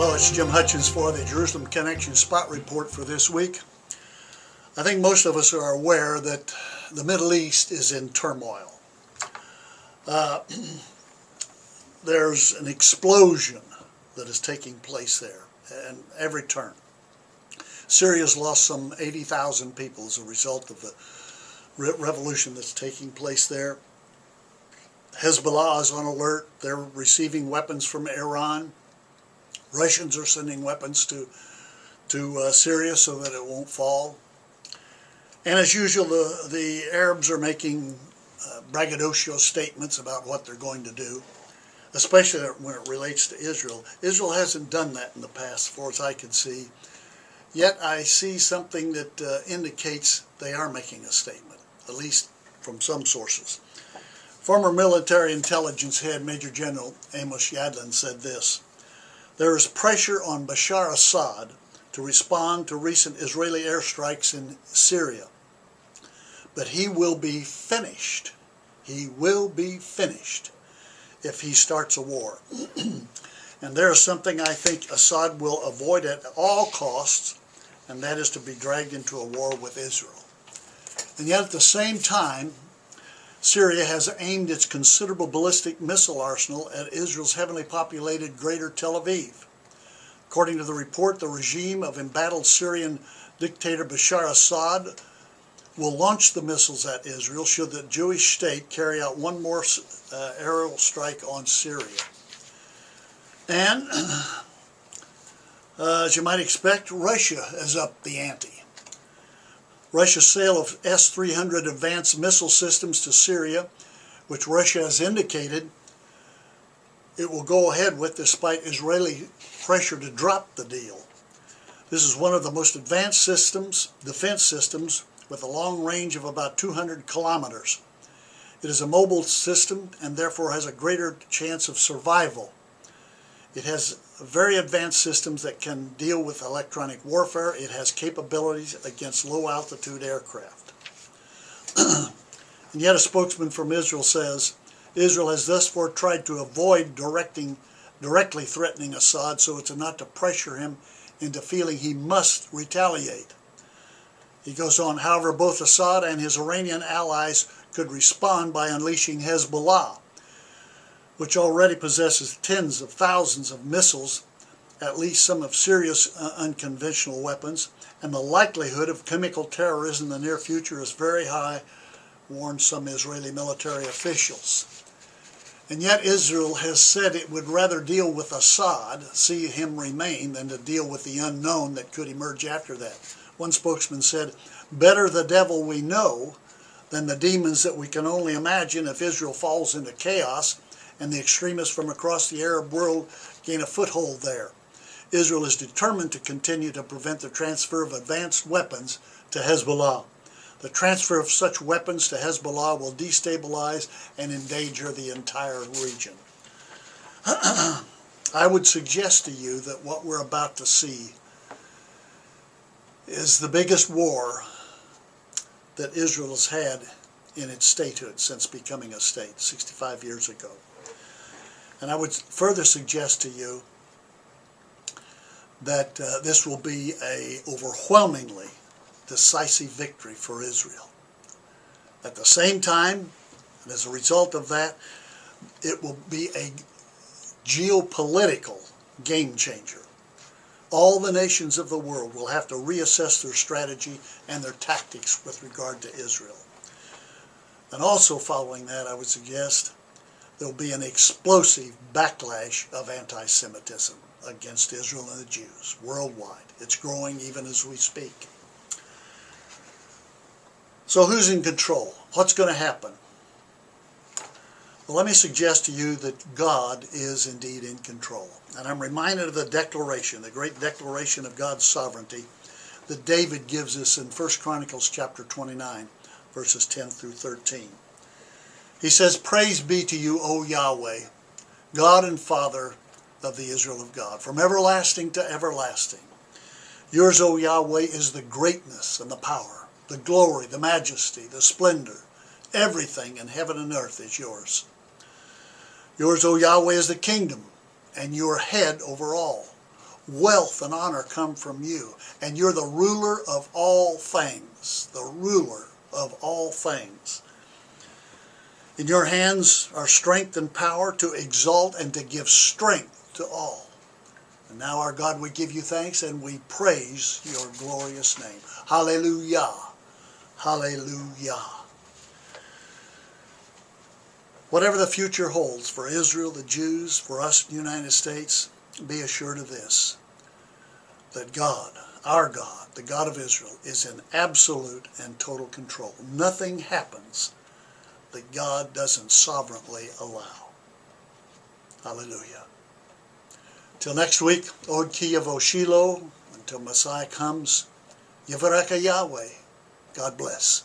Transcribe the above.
Hello, it's Jim Hutchins for the Jerusalem Connection Spot Report for this week. I think most of us are aware that the Middle East is in turmoil. There's an explosion that is taking place there at every turn. Syria's lost some 80,000 people as a result of the revolution that's taking place there. Hezbollah is on alert. They're receiving weapons from Iran. Russians are sending weapons to Syria so that it won't fall. And as usual, the Arabs are making braggadocio statements about what they're going to do, especially when it relates to Israel. Israel hasn't done that in the past, as far as I can see. Yet I see something that indicates they are making a statement, at least from some sources. Former military intelligence head Major General Amos Yadlin said this: "There is pressure on Bashar Assad to respond to recent Israeli airstrikes in Syria. But he will be finished. He will be finished if he starts a war." And there is something I think Assad will avoid at all costs, and that is to be dragged into a war with Israel. And yet at the same time, Syria has aimed its considerable ballistic missile arsenal at Israel's heavily populated greater Tel Aviv. According to the report, the regime of embattled Syrian dictator Bashar Assad will launch the missiles at Israel should the Jewish state carry out one more aerial strike on Syria. And, as you might expect, Russia has upped the ante. Russia's sale of S-300 advanced missile systems to Syria, which Russia has indicated it will go ahead with despite Israeli pressure to drop the deal. This is one of the most advanced systems, defense systems, with a long range of about 200 kilometers. It is a mobile system and therefore has a greater chance of survival. It has very advanced systems that can deal with electronic warfare. It has capabilities against low-altitude aircraft. And yet a spokesman from Israel says, Israel has thus far tried to avoid directly threatening Assad so as not to pressure him into feeling he must retaliate. He goes on, however, both Assad and his Iranian allies could respond by unleashing Hezbollah, which already possesses tens of thousands of missiles, at least some of Syria's unconventional weapons, and the likelihood of chemical terrorism in the near future is very high, warned some Israeli military officials. And yet Israel has said it would rather deal with Assad, see him remain, than to deal with the unknown that could emerge after that. One spokesman said, "Better the devil we know than the demons that we can only imagine if Israel falls into chaos and the extremists from across the Arab world gain a foothold there. Israel is determined to continue to prevent the transfer of advanced weapons to Hezbollah. The transfer of such weapons to Hezbollah will destabilize and endanger the entire region." I would suggest to you that what we're about to see is the biggest war that Israel has had in its statehood since becoming a state 65 years ago. And I would further suggest to you that this will be an overwhelmingly decisive victory for Israel. At the same time, and as a result of that, it will be a geopolitical game changer. All the nations of the world will have to reassess their strategy and their tactics with regard to Israel. And also following that, I would suggest there will be an explosive backlash of anti-Semitism against Israel and the Jews worldwide. It's growing even as we speak. So who's in control? What's going to happen? Well, let me suggest to you that God is indeed in control. And I'm reminded of the declaration, the great declaration of God's sovereignty that David gives us in 1 Chronicles chapter 29, verses 10 through 13. He says, "Praise be to you, O Yahweh, God and Father of the Israel of God, from everlasting to everlasting. Yours, O Yahweh, is the greatness and the power, the glory, the majesty, the splendor. Everything in heaven and earth is yours. Yours, O Yahweh, is the kingdom, and you are head over all. wealth and honor come from you. And you're the ruler of all things. The ruler of all things. In your hands are strength and power to exalt and to give strength to all. And now, our God, we give you thanks and we praise your glorious name. Hallelujah. Hallelujah. Whatever the future holds for Israel, the Jews, for us in the United States, be assured of this, that God, our God, the God of Israel, is in absolute and total control. Nothing happens that God doesn't sovereignly allow. Hallelujah. Till next week, Od Ki Yavo Shiloh, until Messiah comes, Yivareka Yahweh. God bless.